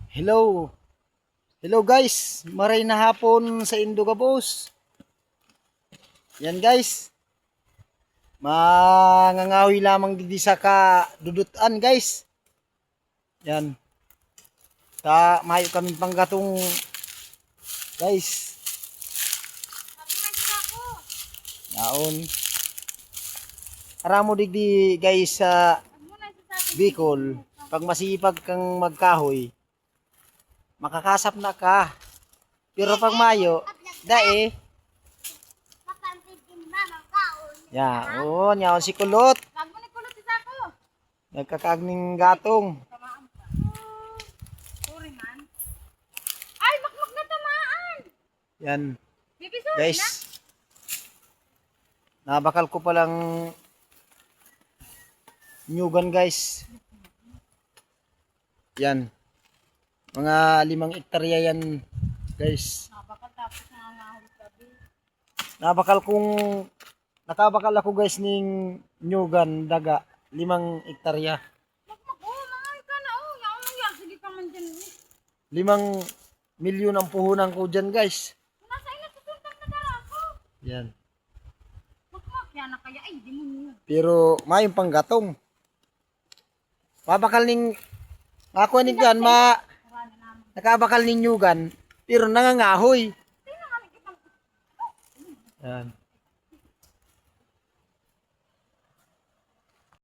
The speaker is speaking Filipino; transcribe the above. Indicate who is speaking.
Speaker 1: Hello. Hello guys. Maray na hapon sa Indogabos. Yan guys. Mangangawi lamang di sa kadudutan guys. Yan. Mayo kami panggatong guys. Naon. Aramo digdi guys sa Bicol. Pag masipag kang magkahoy, makakasap na ka. Pero pag mayo, dae. Ya, oh, nyaon si kulot. Nagkakagning gatong.
Speaker 2: Ay, makmak na tamaan.
Speaker 1: Yan,
Speaker 2: Bibisuri na.
Speaker 1: guys. Nabakal ko palang nyugan guys. Yan. Mga 5 hektarya yan guys.
Speaker 2: Napakal tapos nangangahulog gabi.
Speaker 1: Nakabakal ako guys ning nyugan daga 5 hektarya.
Speaker 2: Makmak, oh, mga ka na, oh. Yaong nangyari, sige ka man dyan.
Speaker 1: 5 milyon ang puhunan ko dyan guys.
Speaker 2: Nasa ina, susundan na dala ako.
Speaker 1: Yan.
Speaker 2: Makmak, yan na kaya, ay, di mo niyo.
Speaker 1: Pero mayong panggatong. Mabakal ning ako ning yan
Speaker 2: Marami namin.
Speaker 1: nakabakal ning nyugan pero nangangahoy.
Speaker 2: Tingnan nga, nakikita mo.
Speaker 1: Yan.